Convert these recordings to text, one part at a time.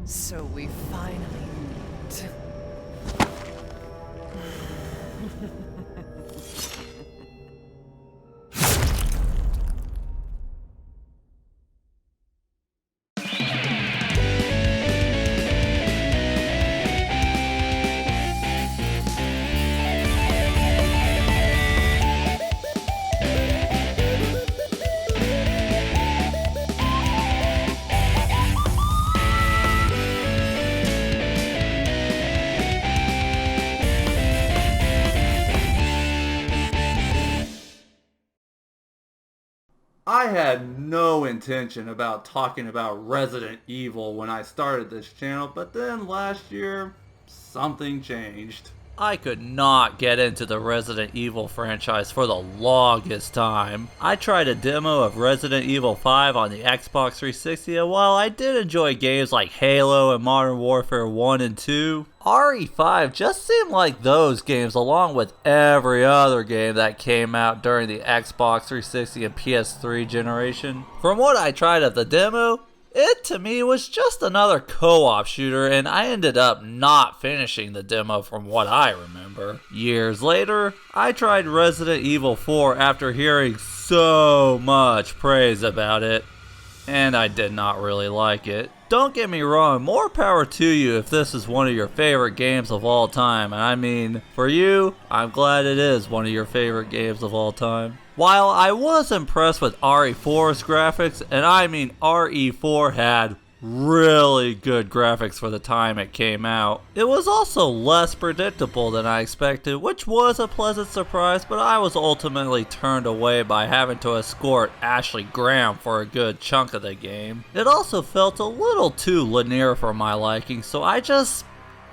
So we finally meet. I had no intention about talking about Resident Evil when I started this channel, but then last year, something changed. I could not get into the Resident Evil franchise for the longest time. I tried a demo of Resident Evil 5 on the Xbox 360, and while I did enjoy games like Halo and Modern Warfare 1 and 2, RE5 just seemed like those games along with every other game that came out during the Xbox 360 and PS3 generation. From what I tried of the demo, it to me was just another co-op shooter, and I ended up not finishing the demo from what I remember. Years later, I tried Resident Evil 4 after hearing so much praise about it, and I did not really like it. Don't get me wrong, more power to you if this is one of your favorite games of all time, and I mean, for you, I'm glad it is one of your favorite games of all time. While I was impressed with RE4's graphics, and I mean RE4 had really good graphics for the time it came out, it was also less predictable than I expected, which was a pleasant surprise, but I was ultimately turned away by having to escort Ashley Graham for a good chunk of the game. It also felt a little too linear for my liking, so I just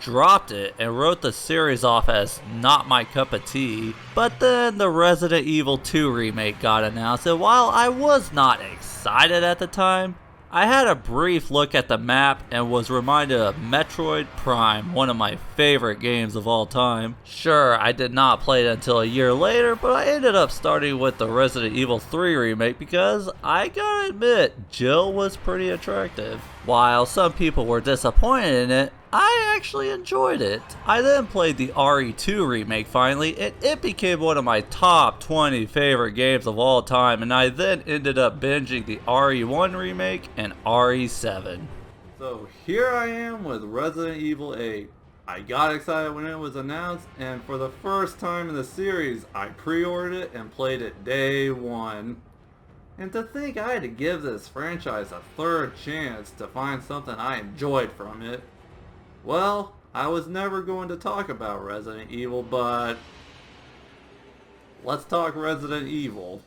dropped it and wrote the series off as not my cup of tea. But then the Resident Evil 2 remake got announced, and while I was not excited at the time, I had a brief look at the map and was reminded of Metroid Prime, one of my favorite games of all time. Sure, I did not play it until a year later, but I ended up starting with the Resident Evil 3 remake because I gotta admit, Jill was pretty attractive. While some people were disappointed in it, I actually enjoyed it. I then played the RE2 remake finally, and it became one of my top 20 favorite games of all time, and I then ended up binging the RE1 remake and RE7. So here I am with Resident Evil 8. I got excited when it was announced, and for the first time in the series, I pre-ordered it and played it day one. And to think I had to give this franchise a third chance to find something I enjoyed from it. Well, I was never going to talk about Resident Evil, but let's talk Resident Evil.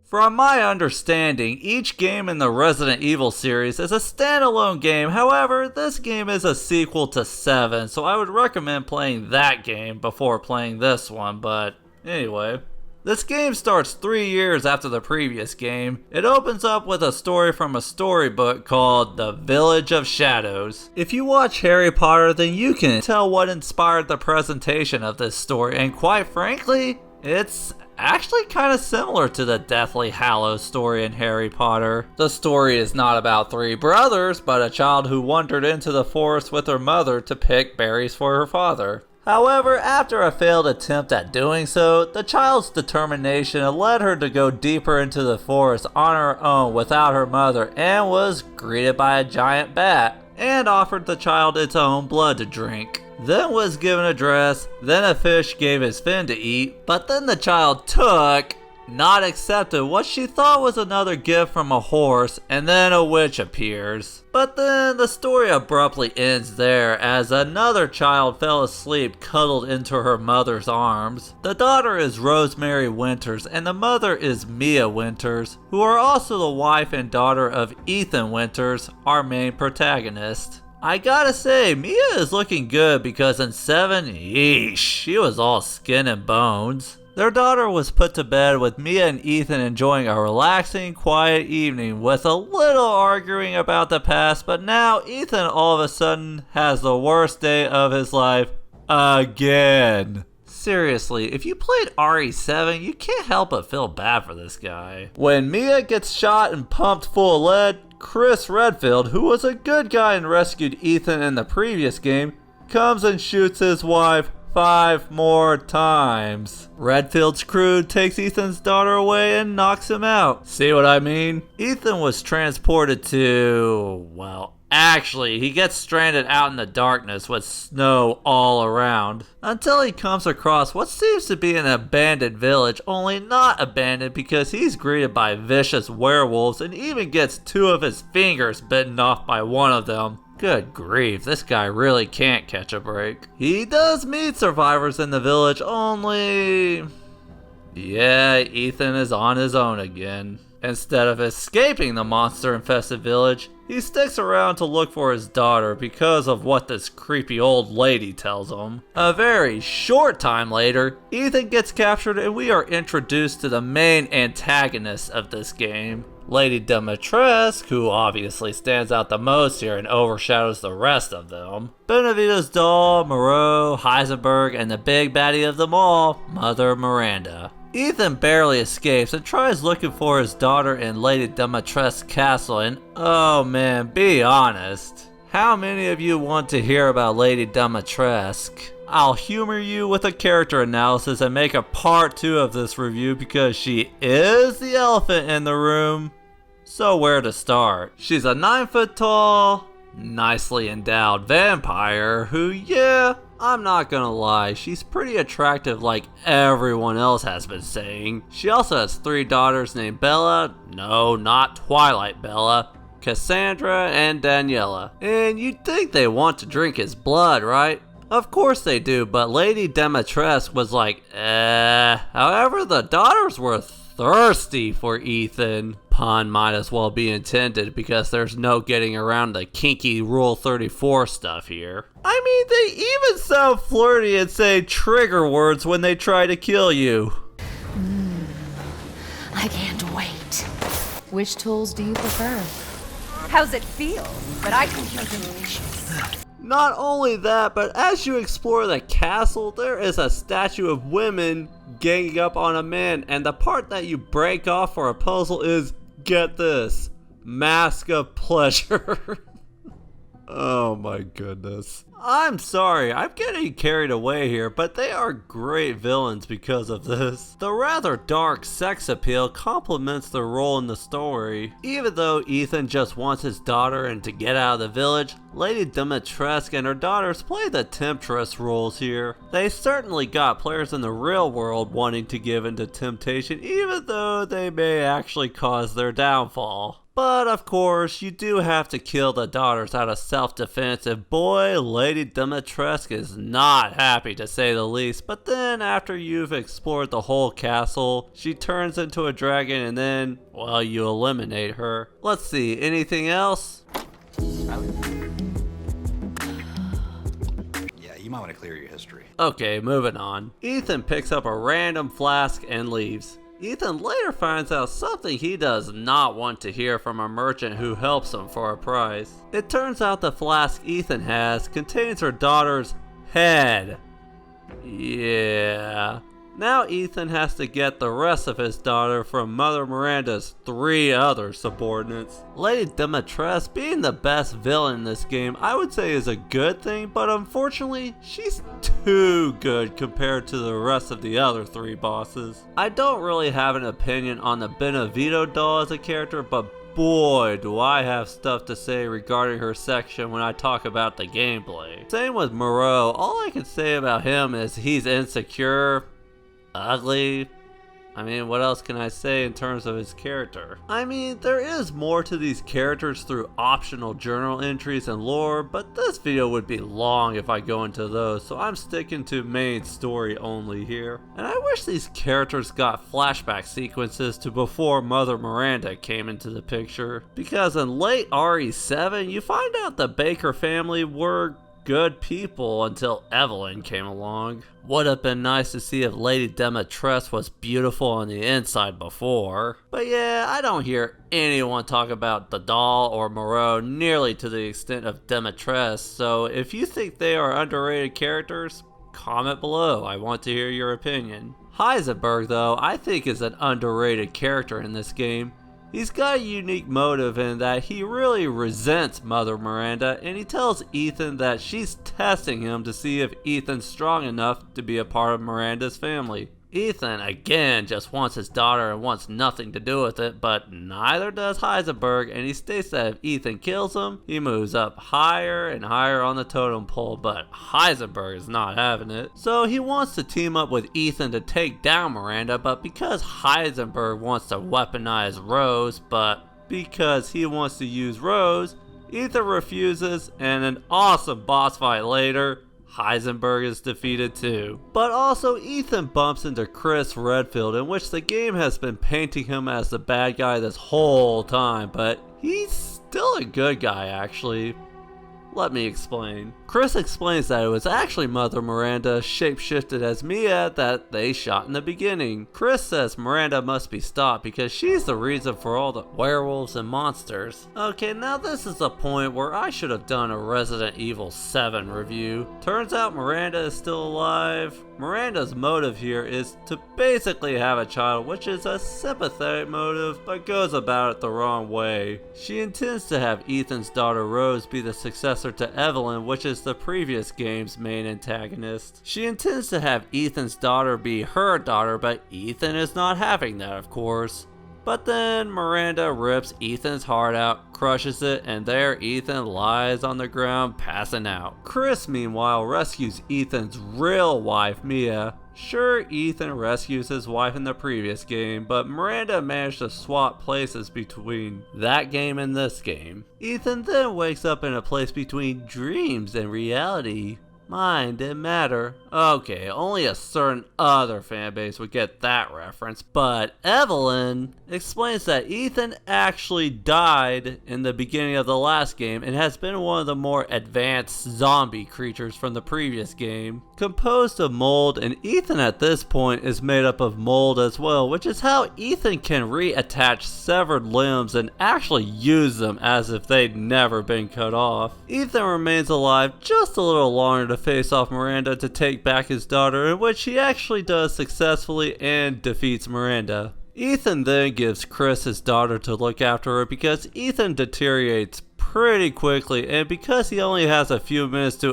From my understanding, each game in the Resident Evil series is a standalone game. However, this game is a sequel to 7, so I would recommend playing that game before playing this one, but anyway. This game starts 3 years after the previous game. It opens up with a story from a storybook called The Village of Shadows. If you watch Harry Potter, then you can tell what inspired the presentation of this story, and quite frankly, it's actually kind of similar to the Deathly Hallows story in Harry Potter. The story is not about 3 brothers, but a child who wandered into the forest with her mother to pick berries for her father. However, after a failed attempt at doing so, the child's determination led her to go deeper into the forest on her own without her mother, and was greeted by a giant bat, and offered the child its own blood to drink. Then was given a dress, then a fish gave his fin to eat, but then the child took, not accepted, what she thought was another gift from a horse, and then a witch appears. But then the story abruptly ends there as another child fell asleep cuddled into her mother's arms. The daughter is Rosemary Winters and the mother is Mia Winters, who are also the wife and daughter of Ethan Winters, our main protagonist. I gotta say, Mia is looking good because in 7, yeesh, she was all skin and bones. Their daughter was put to bed with Mia and Ethan enjoying a relaxing, quiet evening with a little arguing about the past, but now Ethan all of a sudden has the worst day of his life again. Seriously, if you played RE7, you can't help but feel bad for this guy. When Mia gets shot and pumped full of lead, Chris Redfield, who was a good guy and rescued Ethan in the previous game, comes and shoots his wife 5 more times. Redfield's crew takes Ethan's daughter away and knocks him out. See what I mean? Ethan was transported to, well, actually, he gets stranded out in the darkness with snow all around until he comes across what seems to be an abandoned village, only not abandoned because he's greeted by vicious werewolves and even gets 2 of his fingers bitten off by one of them. Good grief, this guy really can't catch a break. He does meet survivors in the village, only... yeah, Ethan is on his own again. Instead of escaping the monster-infested village, he sticks around to look for his daughter because of what this creepy old lady tells him. A very short time later, Ethan gets captured and we are introduced to the main antagonist of this game, Lady Dimitrescu, who obviously stands out the most here and overshadows the rest of them. Benevito's doll, Moreau, Heisenberg, and the big baddie of them all, Mother Miranda. Ethan barely escapes and tries looking for his daughter in Lady Dimitrescu's castle, and oh man, be honest. How many of you want to hear about Lady Dimitrescu? I'll humor you with a character analysis and make a part 2 of this review because she is the elephant in the room. So where to start? She's a 9 foot tall, nicely endowed vampire who, yeah, I'm not gonna lie, she's pretty attractive like everyone else has been saying. She also has 3 daughters named Bella, no, not Twilight Bella, Cassandra, and Daniela. And you'd think they want to drink his blood, right? Of course they do, but Lady Dimitrescu was like, However, the daughters were thirsty for Ethan. Pun might as well be intended because there's no getting around the kinky Rule 34 stuff here. I mean, they even sound flirty and say trigger words when they try to kill you. I can't wait. Which tools do you prefer? How's it feel? But I think you're delicious. Not only that, but as you explore the castle, there is a statue of women ganging up on a man, and the part that you break off for a puzzle is, get this, Mask of Pleasure. Oh my goodness. I'm sorry, I'm getting carried away here, but they are great villains because of this. The rather dark sex appeal complements their role in the story. Even though Ethan just wants his daughter and to get out of the village, Lady Dimitrescu and her daughters play the temptress roles here. They certainly got players in the real world wanting to give in to temptation, even though they may actually cause their downfall. But of course, you do have to kill the daughters out of self-defense, and boy, Lady Dimitrescu is not happy to say the least. But then after you've explored the whole castle, she turns into a dragon and then, well, you eliminate her. Let's see, anything else? Yeah, you might want to clear your history. Okay, moving on. Ethan picks up a random flask and leaves. Ethan later finds out something he does not want to hear from a merchant who helps him for a price. It turns out the flask Ethan has contains her daughter's head. Yeah. Now Ethan has to get the rest of his daughter from Mother Miranda's 3 other subordinates. Lady Dimitrescu being the best villain in this game, I would say is a good thing, but unfortunately, she's too good compared to the rest of the other 3 bosses. I don't really have an opinion on the Benevito doll as a character, but boy do I have stuff to say regarding her section when I talk about the gameplay. Same with Moreau, all I can say about him is he's insecure, ugly. I mean, what else can I say in terms of his character? I mean, there is more to these characters through optional journal entries and lore, but this video would be long if I go into those, so I'm sticking to main story only here. And I wish these characters got flashback sequences to before Mother Miranda came into the picture, because in late RE7, you find out the Baker family were good people until Evelyn came along. Would have been nice to see if Lady Dimitrescu was beautiful on the inside before. But yeah, I don't hear anyone talk about the doll or Moreau nearly to the extent of Dimitrescu, so if you think they are underrated characters, comment below. I want to hear your opinion. Heisenberg, though, I think is an underrated character in this game. He's got a unique motive in that he really resents Mother Miranda, and he tells Ethan that she's testing him to see if Ethan's strong enough to be a part of Miranda's family. Ethan, again, just wants his daughter and wants nothing to do with it, but neither does Heisenberg, and he states that if Ethan kills him, he moves up higher and higher on the totem pole, but Heisenberg is not having it. So he wants to team up with Ethan to take down Miranda, but because Heisenberg wants to weaponize Rose, but because he wants to use Rose, Ethan refuses, and an awesome boss fight later, Heisenberg is defeated too. But also Ethan bumps into Chris Redfield, in which the game has been painting him as the bad guy this whole time, but he's still a good guy actually. Let me explain. Chris explains that it was actually Mother Miranda shapeshifted as Mia that they shot in the beginning. Chris says Miranda must be stopped because she's the reason for all the werewolves and monsters. Okay, now this is a point where I should have done a Resident Evil 7 review. Turns out Miranda is still alive. Miranda's motive here is to basically have a child, which is a sympathetic motive, but goes about it the wrong way. She intends to have Ethan's daughter Rose be the successor to Evelyn, which is the previous game's main antagonist. She intends to have Ethan's daughter be her daughter, but Ethan is not having that, of course. But then Miranda rips Ethan's heart out, crushes it, and there Ethan lies on the ground passing out. Chris meanwhile rescues Ethan's real wife Mia. Sure, Ethan rescues his wife in the previous game, but Miranda managed to swap places between that game and this game. Ethan then wakes up in a place between dreams and reality. Mind and matter. Okay, only a certain other fanbase would get that reference, but Evelyn explains that Ethan actually died in the beginning of the last game and has been one of the more advanced zombie creatures from the previous game. Composed of mold, and Ethan at this point is made up of mold as well, which is how Ethan can reattach severed limbs and actually use them as if they'd never been cut off. Ethan remains alive just a little longer to face off Miranda to take back his daughter, in which he actually does successfully and defeats Miranda. Ethan then gives Chris his daughter to look after her because Ethan deteriorates pretty quickly, and because he only has a few minutes to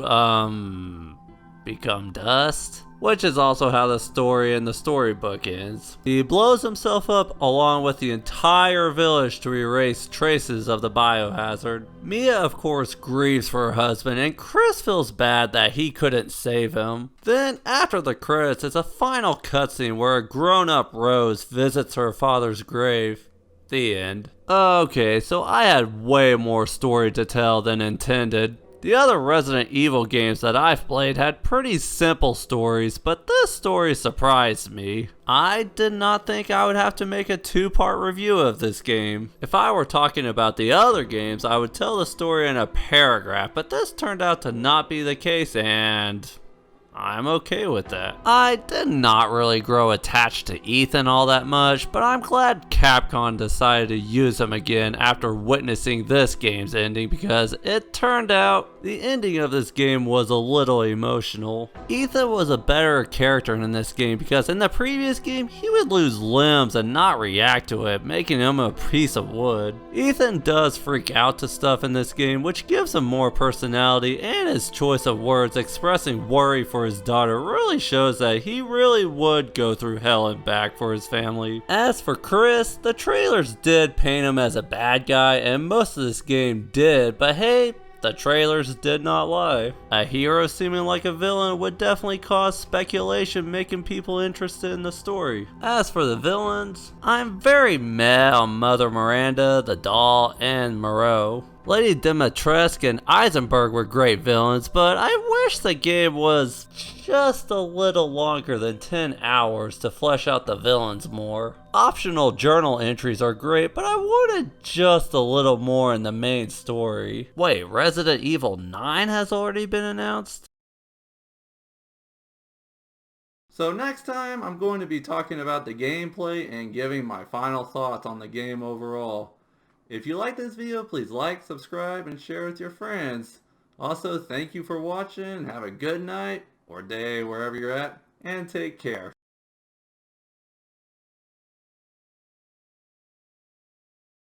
become dust, which is also how the story in the storybook ends. He blows himself up along with the entire village to erase traces of the biohazard. Mia of course grieves for her husband, and Chris feels bad that he couldn't save him. Then after the credits is a final cutscene where a grown-up Rose visits her father's grave. The end. Okay, so I had way more story to tell than intended. The other Resident Evil games that I've played had pretty simple stories, but this story surprised me. I did not think I would have to make a two-part review of this game. If I were talking about the other games, I would tell the story in a paragraph, but this turned out to not be the case, and I'm okay with that. I did not really grow attached to Ethan all that much, but I'm glad Capcom decided to use him again after witnessing this game's ending, because it turned out the ending of this game was a little emotional. Ethan was a better character in this game because in the previous game he would lose limbs and not react to it, making him a piece of wood. Ethan does freak out to stuff in this game, which gives him more personality, and his choice of words expressing worry for his daughter really shows that he really would go through hell and back for his family. As for Chris, the trailers did paint him as a bad guy, and most of this game did, but hey, the trailers did not lie. A hero seeming like a villain would definitely cause speculation, making people interested in the story. As for the villains, I'm very meh on Mother Miranda, the doll, and Moreau. Lady Dimitrescu and Eisenberg were great villains, but I wish the game was just a little longer than 10 hours to flesh out the villains more. Optional journal entries are great, but I wanted just a little more in the main story. Wait, Resident Evil 9 has already been announced? So next time I'm going to be talking about the gameplay and giving my final thoughts on the game overall. If you like this video, please like, subscribe, and share with your friends. Also, thank you for watching, have a good night or day wherever you're at, and take care.